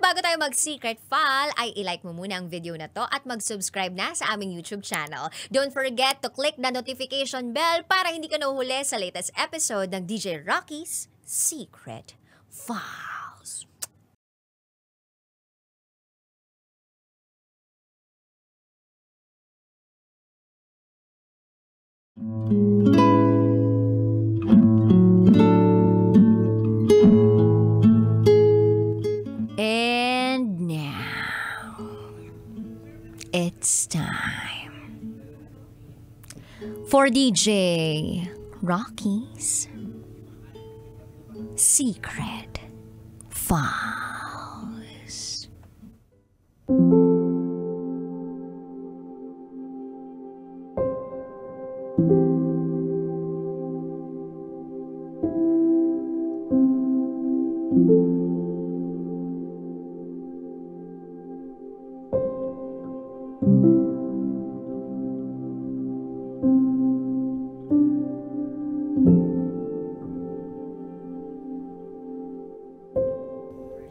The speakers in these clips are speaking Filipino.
bago tayo mag-secret file, ay ilike mo muna ang video na to at mag-subscribe na sa aming YouTube channel. Don't forget to click the notification bell para hindi ka nahuhuli sa latest episode ng DJ Rocky's Secret Files. And now, it's time for DJ Rocky's Secret Files.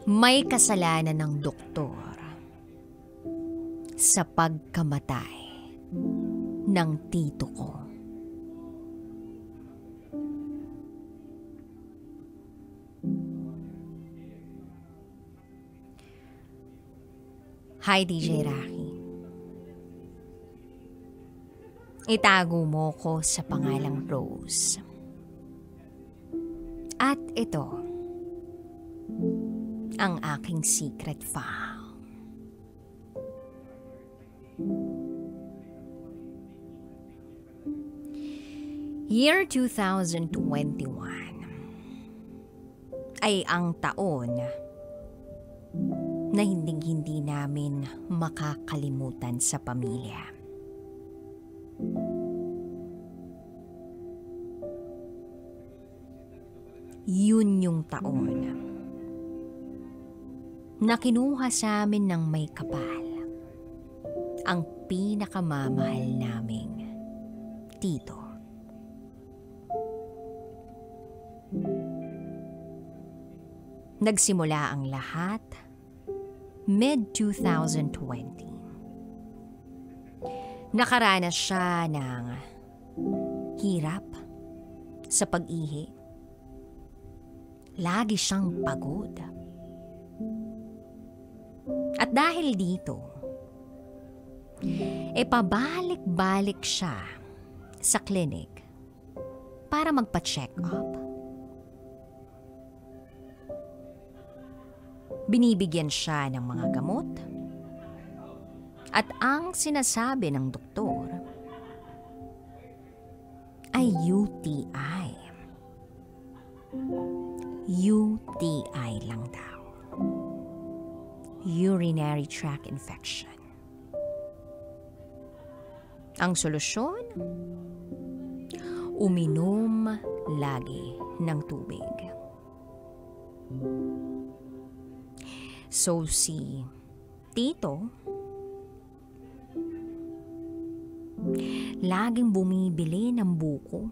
May kasalanan ng doktor sa pagkamatay ng tito ko. Hi, DJ Rocky. Itago mo ko sa pangalang Rose. At ito ang aking secret file. Year 2021 ay ang taon na hindi namin makakalimutan sa pamilya. Yun yung taon na kinuha sa amin ng may kapal ang pinakamamahal naming tito. Nagsimula ang lahat mid-2020. Nakaranas siya ng hirap sa pag-ihi. Lagi siyang pagod. At dahil dito, pabalik-balik siya sa clinic para magpa-check up. Binibigyan siya ng mga gamot at ang sinasabi ng doktor ay UTI. UTI lang daw. Urinary tract infection. Ang solusyon? Uminom lagi ng tubig. So si Tito laging bumibili ng buko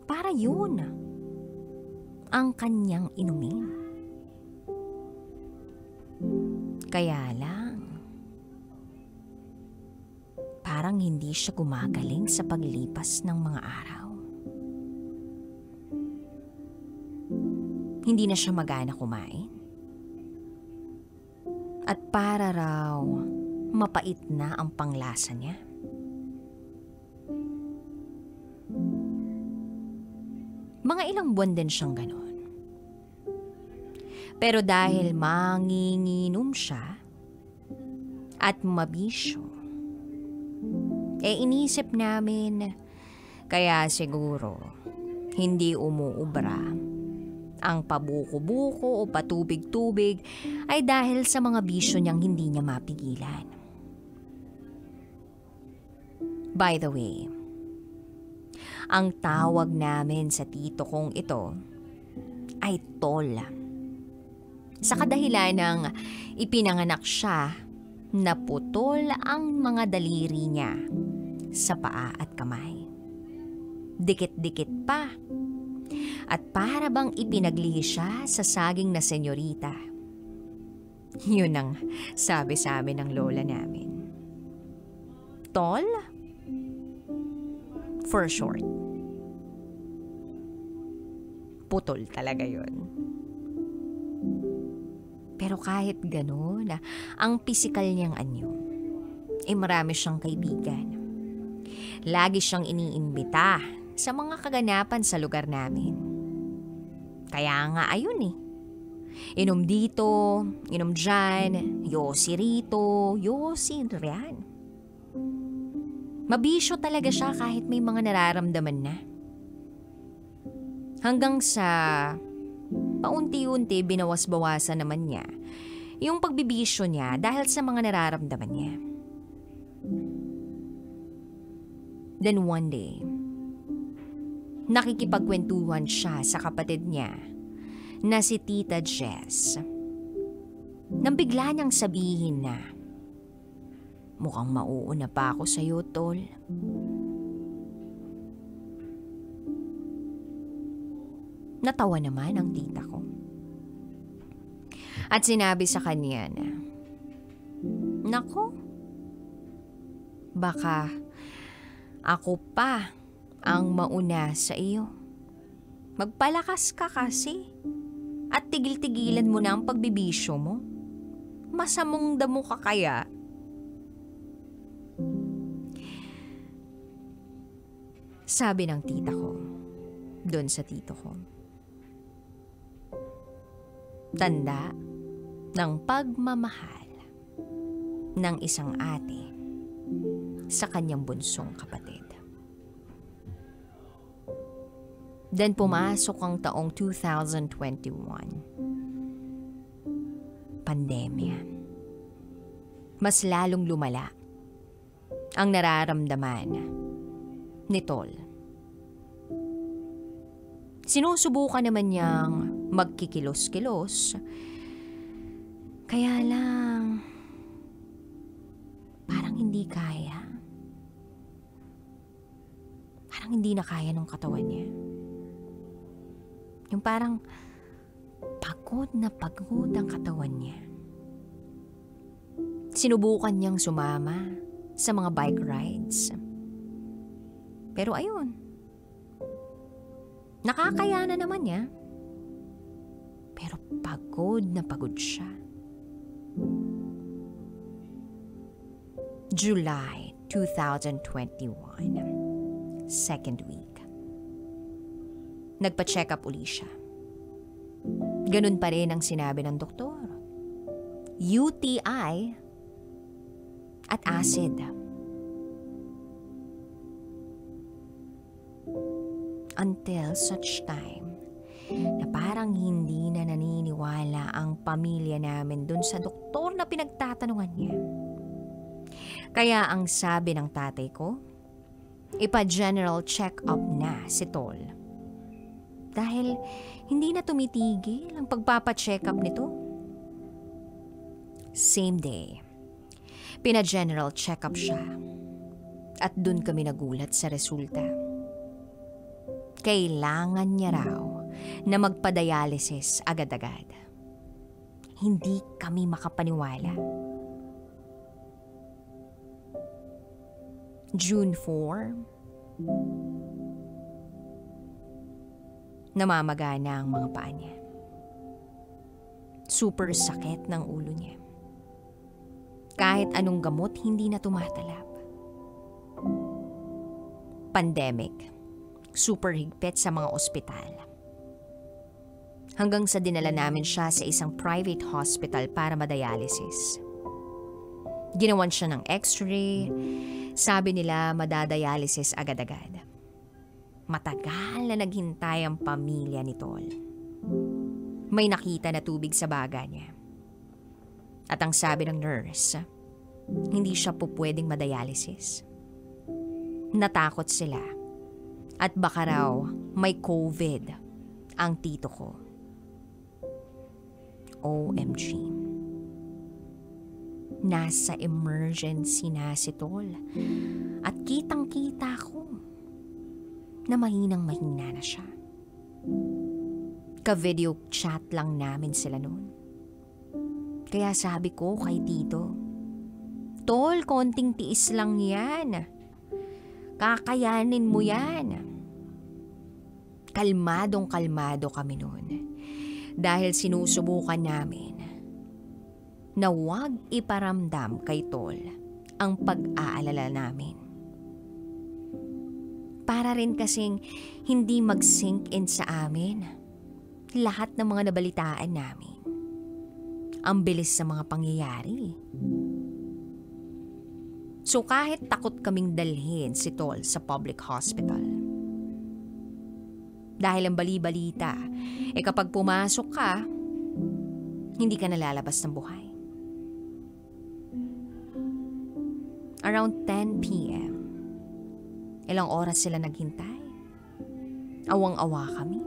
para yun ang kanyang inumin. Kaya lang, parang hindi siya gumagaling sa paglipas ng mga araw. Hindi na siya magana kumain. At para raw mapait na ang panglasa niya. Mga ilang buwan din siyang ganon. Pero dahil manginginom siya at mabisyo, inisip namin kaya siguro hindi umuubra ang pabuko-buko o patubig-tubig ay dahil sa mga bisyo niyang hindi niya mapigilan. By the way, ang tawag namin sa tito kong ito ay Tol. Sa kadahilan ng ipinanganak siya na putol ang mga daliri niya sa paa at kamay. Dikit-dikit pa at para bang ipinaglihi siya sa saging na senyorita. Yun ang sabi sa amin ng lola namin. Tol? For short. Putol talaga yun. Pero kahit gano'n, ang pisikal niyang anyo, marami siyang kaibigan. Lagi siyang iniimbita sa mga kaganapan sa lugar namin. Kaya nga ayun Inom dito, inom dyan, yosi rito, yosi riyan. Mabisyo talaga siya kahit may mga nararamdaman na. Hanggang sa paunti-unti binawas-bawasan naman niya yung pagbibisyo niya dahil sa mga nararamdaman niya. Then one day, nakikipagkwentuhan siya sa kapatid niya na si Tita Jess. Nang bigla niyang sabihin na, mukhang mauuna pa ako sa'yo, tol. Natawa naman ang tita ko. At sinabi sa kanya na, nako, baka ako pa ang mauna sa iyo. Magpalakas ka kasi at tigil-tigilan mo na ang pagbibisyo mo. Masamong damo ka kaya? Sabi ng tita ko doon sa tito ko. Tanda ng pagmamahal ng isang ate sa kanyang bunsong kapatid. Then pumasok ang taong 2021. Pandemya. Mas lalong lumala ang nararamdaman ni Tol. Sinusubukan naman niyang magkikilos-kilos. Kaya lang, parang hindi kaya. Parang hindi na kaya ng katawan niya. Yung parang pagod na pagod ang katawan niya. Sinubukan niyang sumama sa mga bike rides. Pero ayun, nakakayanan naman niya. Pero pagod na pagod siya. July 2021, second week. Nagpa-check up uli siya. Ganun pa rin ang sinabi ng doktor. UTI at acid. Until such time na parang hindi na naniniwala ang pamilya namin dun sa doktor na pinagtatanungan niya. Kaya ang sabi ng tatay ko, ipa-general check-up na si Tol. Dahil hindi na tumitigil ang pagpapa-check-up nito. Same day, pina-general check-up siya. At dun kami nagulat sa resulta. Kailangan niya raw na magpa-dialysis agad-agad. Hindi kami makapaniwala. June 4, namamaga na ang mga paa niya. Super sakit ng ulo niya. Kahit anong gamot, hindi na tumatalab. Pandemic. Super higpit sa mga ospital. Hanggang sa dinala namin siya sa isang private hospital para madialysis. Ginawan siya ng x-ray. Sabi nila madadialysis agad-agad. Matagal na naghintay ang pamilya ni Tol. May nakita na tubig sa baga niya. At ang sabi ng nurse, hindi siya po pwedeng madialysis. Natakot sila. At baka raw may COVID ang tito ko. OMG. Nasa emergency na si Tol. At kitang-kita ko na mahinang-mahina na siya. Ka-video chat lang namin sila noon. Kaya sabi ko kay Tito, Tol, konting tiis lang yan. Kakayanin mo yan. Kalmadong kalmado kami noon. Dahil sinusubukan namin na huwag iparamdam kay Tol ang pag-aalala namin. Para rin kasing hindi mag-sink in sa amin lahat ng mga nabalitaan namin. Ang bilis sa mga pangyayari. So kahit takot kaming dalhin si Tol sa public hospital. Dahil ang bali-balita, kapag pumasok ka, hindi ka nalalabas ng buhay. Around 10 p.m., ilang oras sila naghintay. Awang-awa kami.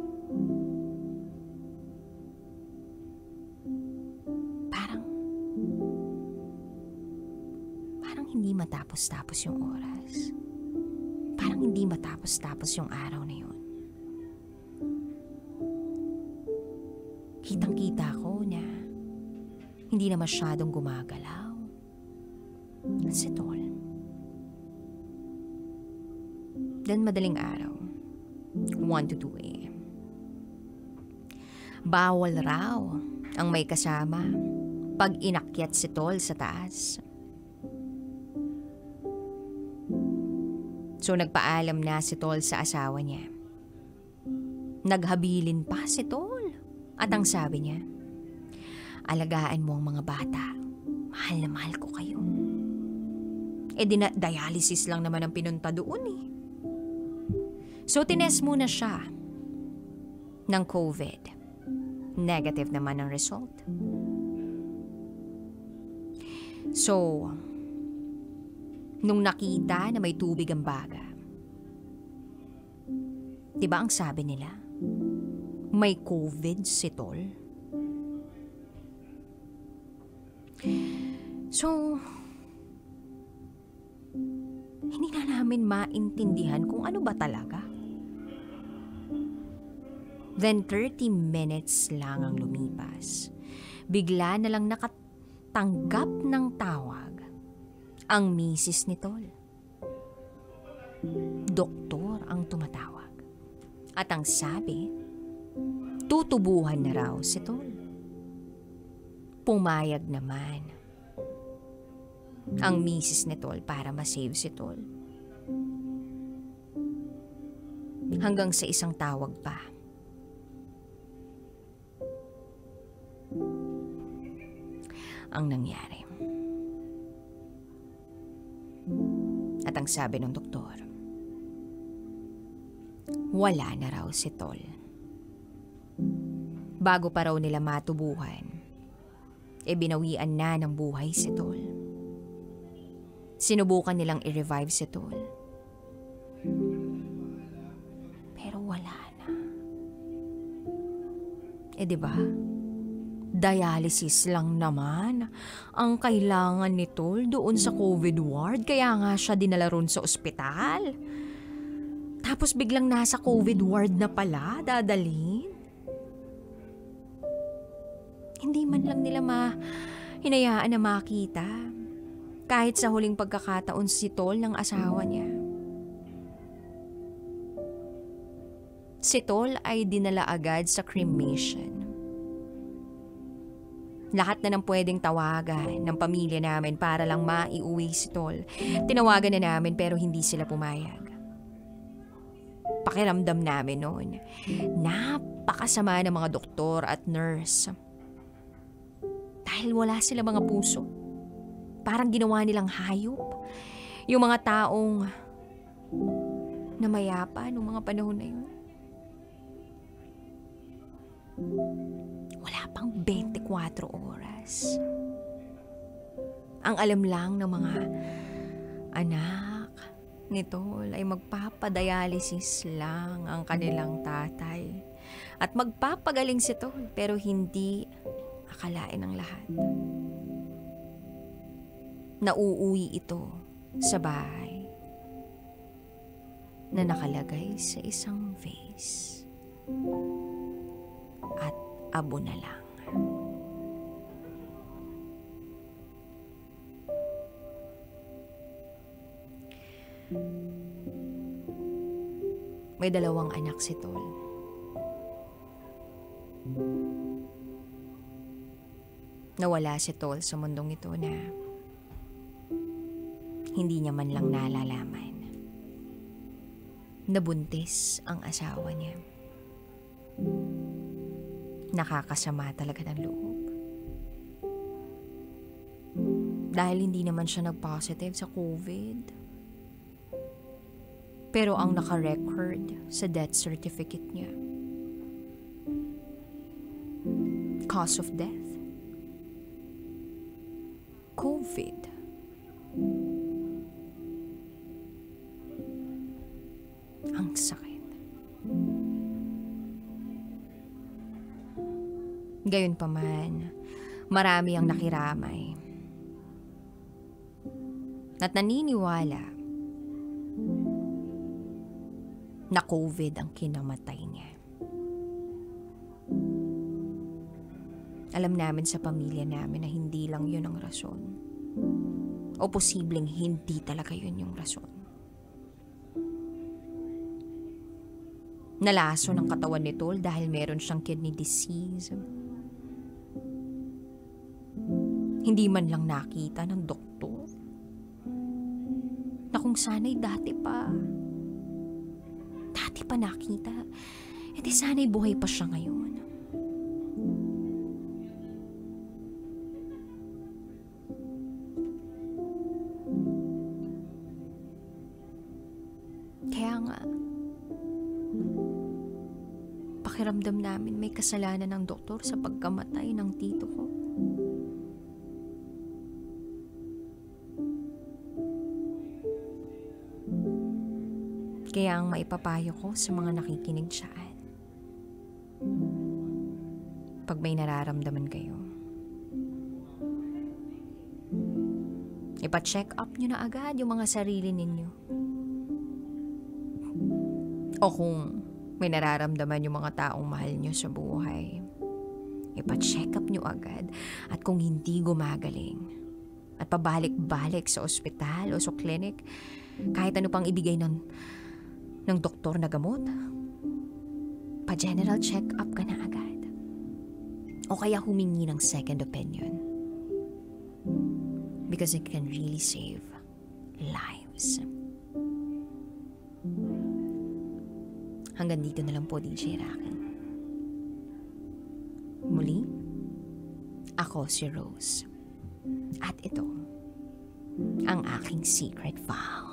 Parang hindi matapos-tapos yung oras. Parang hindi matapos-tapos yung araw na yun. Kitang-kita ko na hindi na masyadong gumagalaw si Tol. Then madaling araw, 1 to 2 a.m. Bawal raw ang may kasama pag inakyat si Tol sa taas. So nagpaalam na si Tol sa asawa niya. Naghabilin pa si Tol. At ang sabi niya, alagaan mo ang mga bata. Mahal na mahal ko kayo. Dialysis lang naman ang pinunta doon eh. So tinest muna siya ng COVID. Negative naman ang result. So, nung nakita na may tubig ang baga, diba ang sabi nila? May COVID si Tol. So, hindi na namin maintindihan kung ano ba talaga. Then 30 minutes lang ang lumipas. Bigla na lang nakatanggap ng tawag ang misis ni Tol. Doktor ang tumatawag. At ang sabi, tutubuhan na raw si Tol. Pumayag naman ang misis ni Tol para ma-save si Tol. Hanggang sa isang tawag pa. Ang nangyari. At ang sabi ng doktor, wala na raw si Tol. Bago pa raw nila matubuhan, binawian na ng buhay si Tol. Sinubukan nilang i-revive si Tol. Pero wala na. Diba? Dialysis lang naman ang kailangan ni Tol doon sa COVID ward, kaya nga siya dinala ron sa ospital. Tapos biglang nasa COVID ward na pala, dadalhin. Hindi man lang nila hinayaan na makita. Kahit sa huling pagkakataon si Tol ng asawa niya. Si Tol ay dinala agad sa cremation. Lahat na ng pwedeng tawagan ng pamilya namin para lang maiuwi si Tol. Tinawagan na namin pero hindi sila pumayag. Pakiramdam namin noon, napakasama ng mga doktor at nurse. Dahil wala sila mga puso. Parang ginawa nilang hayop. Yung mga taong namayapa noong mga panahon na yun. Wala pang 24 oras. Ang alam lang ng mga anak ni Tol ay magpapadialysis lang ang kanilang tatay. At magpapagaling si Tol pero hindi akalain ng lahat. Nauuwi ito sa bahay na nakalagay sa isang vase. abo na lang. May 2 anak si Tol. Nawala si Tol sa mundong ito na hindi niya man lang nalalaman. Nabuntis ang asawa niya. Nakakasama talaga ng loob. Dahil hindi naman siya nag-positive sa COVID. Pero ang naka-record sa death certificate niya, cause of death, COVID. Ang sakit. Gayunpaman, marami ang nakiramay at naniniwala na COVID ang kinamatay niya. Alam namin sa pamilya namin na hindi lang yun ang rason. O posibleng hindi talaga yun yung rason. Nalaso ng katawan ni Tol dahil meron siyang kidney disease. Hindi man lang nakita ng doktor na kung sana'y dati pa nakita, edi sana'y buhay pa siya ngayon. Kaya nga, pakiramdam namin may kasalanan ng doktor sa pagkamatay ng tito ko. Kaya ang maipapayo ko sa mga nakikinig dyan, pag may nararamdaman kayo, ipa-check up nyo na agad yung mga sarili ninyo. O kung may nararamdaman yung mga taong mahal nyo sa buhay, ipa-check up nyo agad. At kung hindi gumagaling at pabalik-balik sa ospital o sa clinic, kahit ano pang ibigay ng doktor na gamot, pa-general check-up ka na agad. O kaya humingi ng second opinion. Because it can really save lives. Hanggang dito na lang po, DJ Rocky. Muli, ako si Rose. At ito, ang aking secret vow.